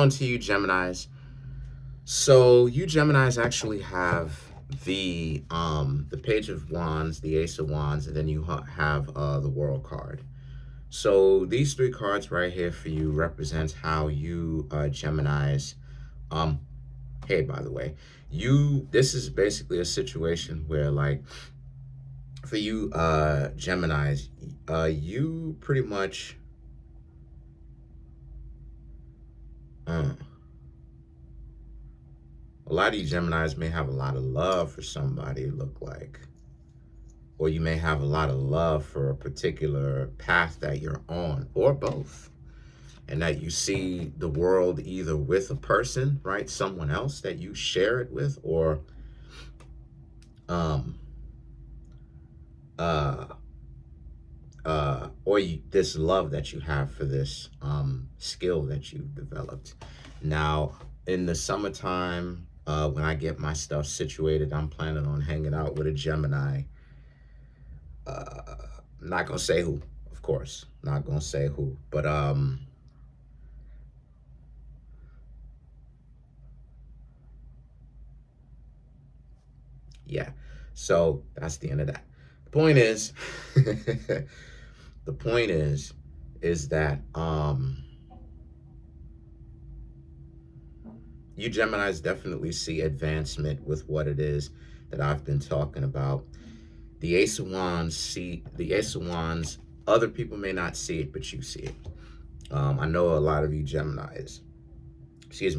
On to you, Geminis. So you Geminis actually have the Page of Wands, the Ace of Wands, and then you have the World card. So these three cards right here for you represent how you Geminis. Um, hey, by the way, this is basically a situation where, like, for you Geminis, you pretty much uh, a lot of you Geminis may have a lot of love for somebody, look like, or you may have a lot of love for a particular path that you're on, or both, and that you see the world either with a person, right, someone else that you share it with, um, uh, this love that you have for this skill that you've developed. Now, in the summertime, when I get my stuff situated, I'm planning on hanging out with a Gemini. I'm not gonna say who, of course. Not gonna say who, but yeah. So that's the end of that. The point is, the point is that you Geminis definitely see advancement with what it is that I've been talking about. The Ace of Wands, other people may not see it, but you see it. I know a lot of you Geminis,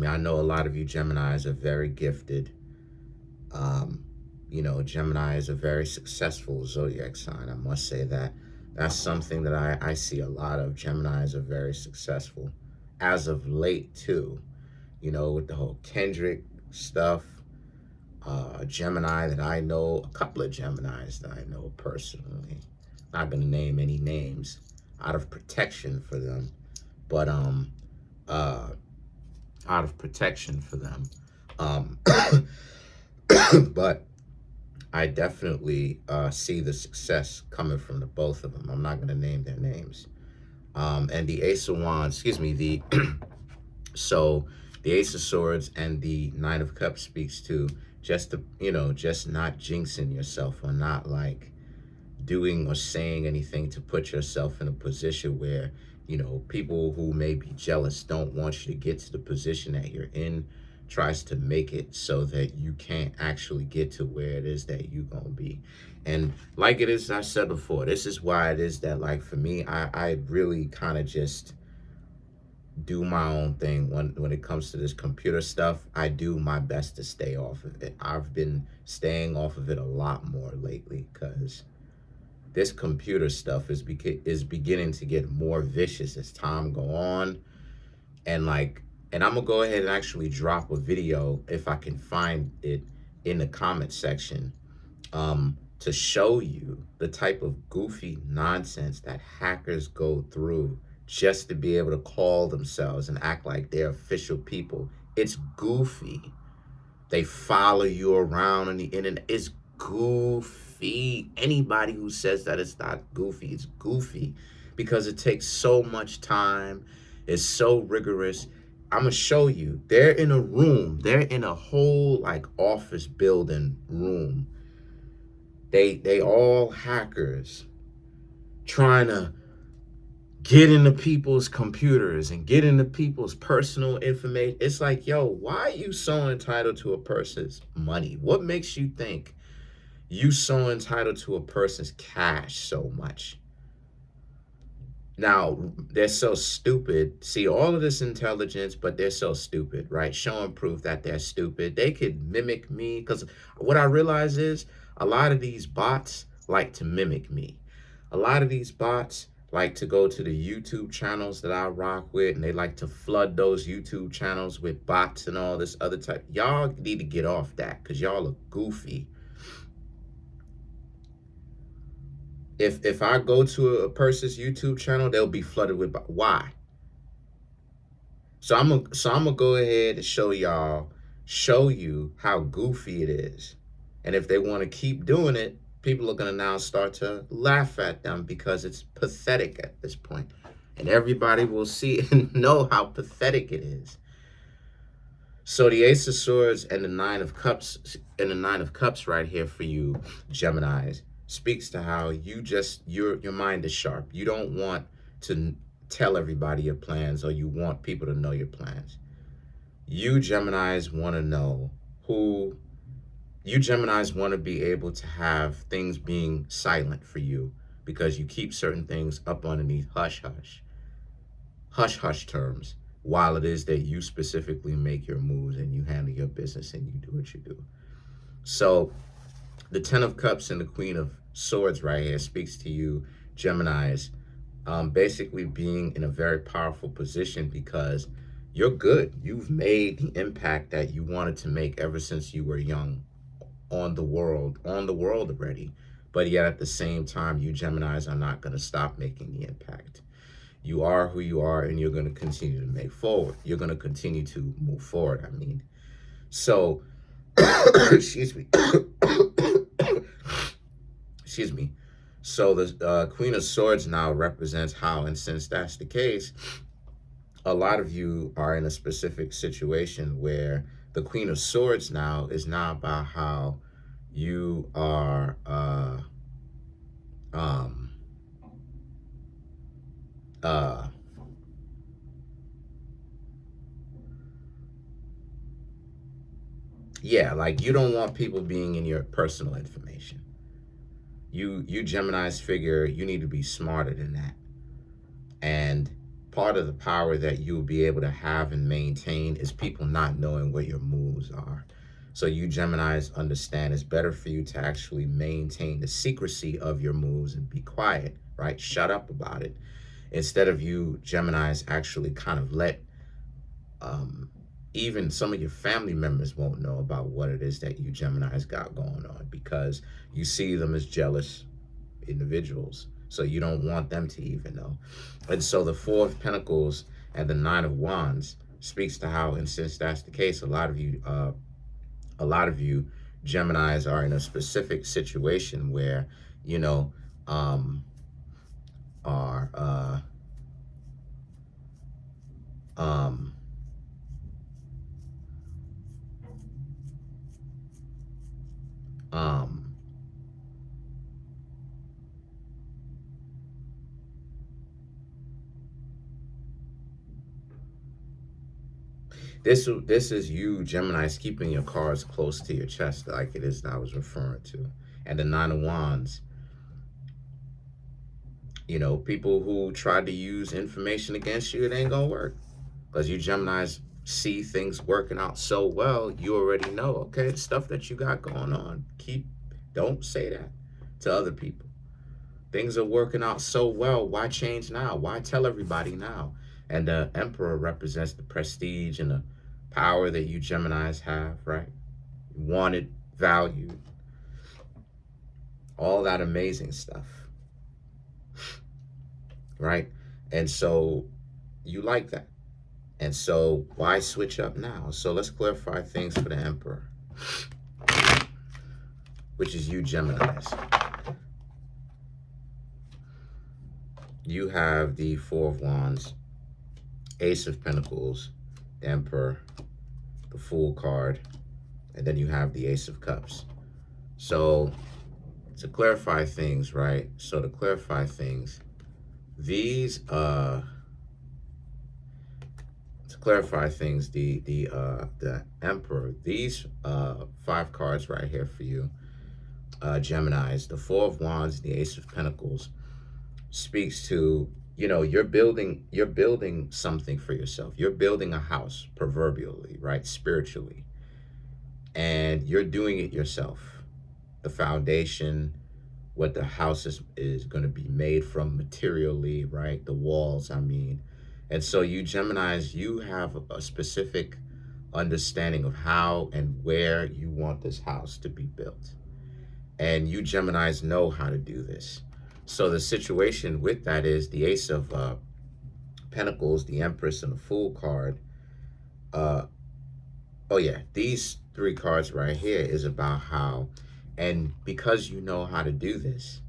I know a lot of you Geminis are very gifted. Gemini is a very successful zodiac sign. I must say that. That's something that I see a lot of. Geminis are very successful as of late, too. With the whole Kendrick stuff. Gemini that I know, a couple of Geminis that I know personally. Not going to name any names out of protection for them, but uh, out of protection for them. Um, but I definitely see the success coming from the both of them. I'm not going to name their names. And the Ace of Wands, so the Ace of Swords and the Nine of Cups speaks to just not jinxing yourself, or not like doing or saying anything to put yourself in a position where, people who may be jealous don't want you to get to the position that you're in, tries to make it so that you can't actually get to where it is that you're going to be. And like it is, I said before, this is why it is that, like, for me, I really kind of just do my own thing when it comes to this computer stuff. I do my best to stay off of it. I've been staying off of it a lot more lately because this computer stuff is beginning to get more vicious as time go on. And I'm gonna go ahead and actually drop a video, if I can find it, in the comment section, to show you the type of goofy nonsense that hackers go through just to be able to call themselves and act like they're official people. It's goofy. They follow you around on the internet. It's goofy. Anybody who says that it's not goofy, it's goofy because it takes so much time. It's so rigorous. I'm gonna show you. They're in a room. They're in a whole like office building room. They all hackers trying to get into people's computers and get into people's personal information. It's like, yo, why are you so entitled to a person's money? What makes you think you so entitled to a person's cash so much? Now, they're so stupid. See, all of this intelligence, but they're so stupid, right? Showing proof that they're stupid. They could mimic me, because what I realize is a lot of these bots like to mimic me. A lot of these bots like to go to the YouTube channels that I rock with, and they like to flood those YouTube channels with bots and all this other type. Y'all need to get off that, because y'all are goofy. If I go to a person's YouTube channel, they'll be flooded with why? So I'm gonna go ahead and show you how goofy it is. And if they want to keep doing it, people are gonna now start to laugh at them because it's pathetic at this point. And everybody will see and know how pathetic it is. So the Ace of Swords and the Nine of Cups right here for you, Geminis, speaks to how your mind is sharp. You don't want to tell everybody your plans, or you want people to know your plans. You Geminis want to know who you Geminis want to be able to have things being silent for you, because you keep certain things up underneath hush hush terms, while it is that you specifically make your moves and you handle your business and you do what you do. So the Ten of Cups and the Queen of Swords right here speaks to you, Geminis, basically being in a very powerful position, because you're good. You've made the impact that you wanted to make ever since you were young on the world already. But yet at the same time, you Geminis are not going to stop making the impact. You are who you are, and you're going to continue to make forward. You're going to continue to move forward. I mean, so, excuse me. Excuse me. So the Queen of Swords now represents how, and since that's the case, a lot of you are in a specific situation where the Queen of Swords now is now about how you are yeah, like you don't want people being in your personal information. You Geminis figure you need to be smarter than that. And part of the power that you'll be able to have and maintain is people not knowing what your moves are. So you Geminis understand it's better for you to actually maintain the secrecy of your moves and be quiet, right? Shut up about it. Instead of you Geminis actually kind of let even some of your family members won't know about what it is that you Geminis got going on, because you see them as jealous individuals. So you don't want them to even know. And so the Four of Pentacles and the Nine of Wands speaks to how, and since that's the case, a lot of you Geminis are in a specific situation where, you know, are this is you Geminis keeping your cards close to your chest, like it is that I was referring to. And the Nine of Wands, you know, people who try to use information against you, it ain't gonna work, because you Geminis see things working out so well. You already know, okay, the stuff that you got going on, don't say that to other people. Things are working out so well, why change now? Why tell everybody now? And the Emperor represents the prestige and the power that you Geminis have, right? Wanted, valued, all that amazing stuff, right? And so you like that. And so why switch up now? So let's clarify things for the Emperor, which is you Geminis. You have the Four of Wands, Ace of Pentacles, the Emperor, the Fool card, and then you have the Ace of Cups. So to clarify things, right? So to clarify things, these the Emperor, these 5 cards right here for you, Geminis, the Four of Wands, the Ace of Pentacles, speaks to, you know, you're building something for yourself. You're building a house, proverbially, right? Spiritually. And you're doing it yourself. The foundation, what the house is going to be made from materially, right? The walls, I mean. And so you Geminis, you have a specific understanding of how and where you want this house to be built. And you Geminis know how to do this. So the situation with that is the Ace of Pentacles, the Empress, and the Fool card. Oh yeah, these 3 cards right here is about how, and because you know how to do this,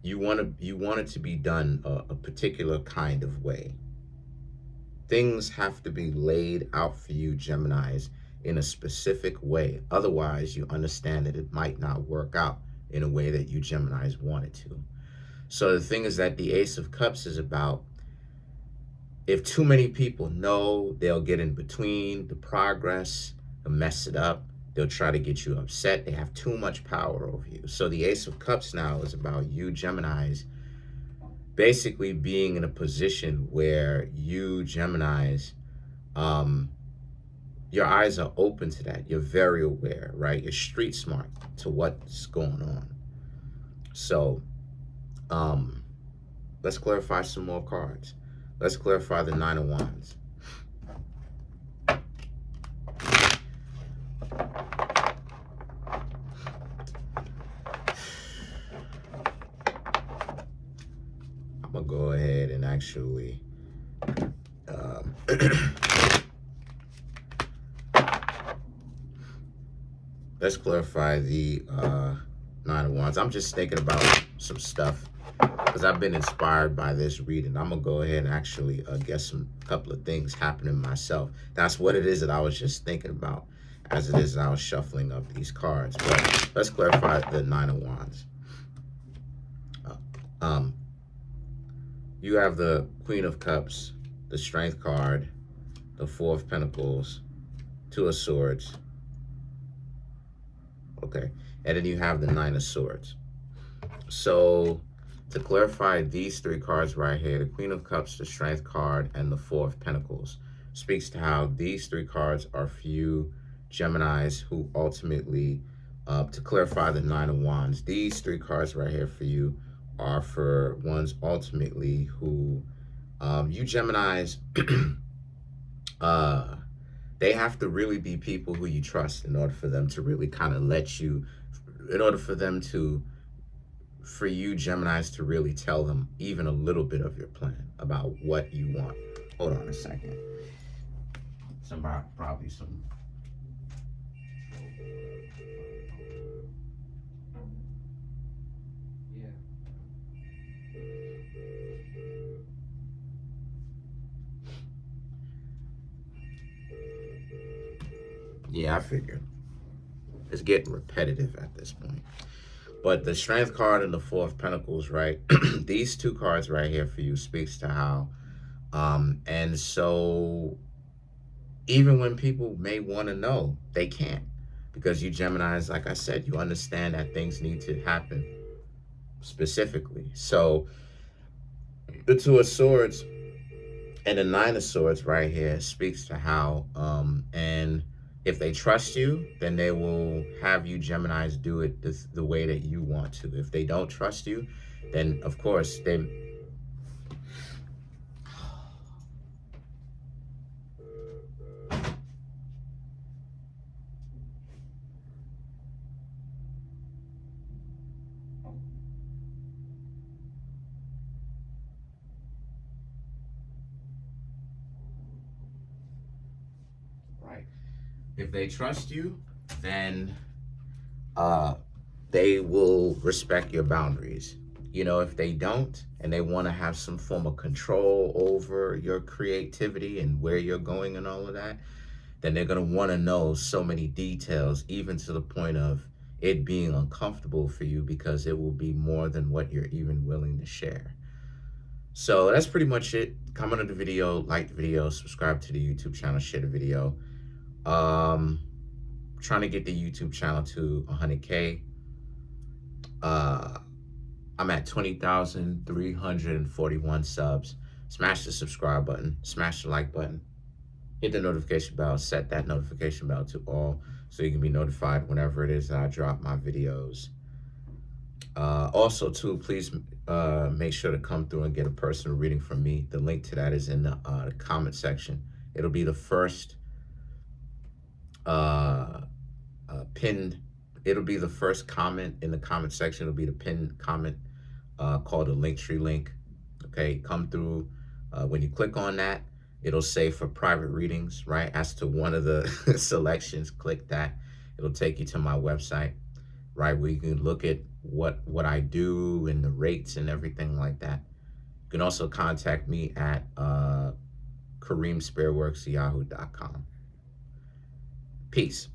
you want it to be done a particular kind of way. Things have to be laid out for you Geminis in a specific way. Otherwise, you understand that it might not work out in a way that you Geminis want it to. So the thing is that the Ace of Cups is about, if too many people know, they'll get in between the progress, they'll mess it up, they'll try to get you upset, they have too much power over you. So the Ace of Cups now is about you Geminis basically being in a position where you Geminis, your eyes are open to that. You're very aware, right? You're street smart to what's going on. So let's clarify some more cards. Let's clarify the Nine of Wands. I'm gonna go ahead and actually let's clarify the Nine of Wands. I'm just thinking about some stuff because I've been inspired by this reading. I'm gonna go ahead and actually get some couple of things happening myself. That's what it is that I was just thinking about as it is that I was shuffling up these cards. But let's clarify the Nine of Wands. You have the Queen of Cups, the Strength card, the Four of Pentacles, Two of Swords. Okay, and then you have the Nine of Swords. So to clarify these three cards right here, the Queen of Cups, the Strength card, and the Four of Pentacles, speaks to how these three cards are for you Geminis who ultimately, to clarify the Nine of Wands, these three cards right here for you are for ones ultimately who, you Geminis, they have to really be people who you trust in order for them to really kind of let you, in order for them to, for you Geminis to really tell them even a little bit of your plan about what you want. Hold on a second. Probably some. Yeah, I figured. It's getting repetitive at this point. But the Strength card and the Four of Pentacles, right? These two cards right here for you speaks to how, and so even when people may want to know, they can't. Because you Geminis, like I said, you understand that things need to happen specifically. So the Two of Swords and the Nine of Swords right here speaks to how, and if they trust you, then they will have you Geminis do it the way that you want to. If they don't trust you, then of course they... Right. If they trust you, then they will respect your boundaries. You know, if they don't, and they want to have some form of control over your creativity and where you're going and all of that, then they're going to want to know so many details, even to the point of it being uncomfortable for you, because it will be more than what you're even willing to share. So that's pretty much it. Comment on the video, like the video, subscribe to the YouTube channel, share the video. Trying to get the YouTube channel to 100K. I'm at 20,341 subs. Smash the subscribe button, smash the like button, hit the notification bell, set that notification bell to all so you can be notified whenever it is that I drop my videos. Also too, please make sure to come through and get a personal reading from me. The link to that is in the comment section. It'll be the first it'll be the first comment in the comment section. It'll be the pinned comment called a Linktree link. Okay, come through. When you click on that, it'll say for private readings, right? As to one of the selections, click that. It'll take you to my website, right? Where you can look at what I do and the rates and everything like that. You can also contact me at Kareemspiritworks@yahoo.com. Peace.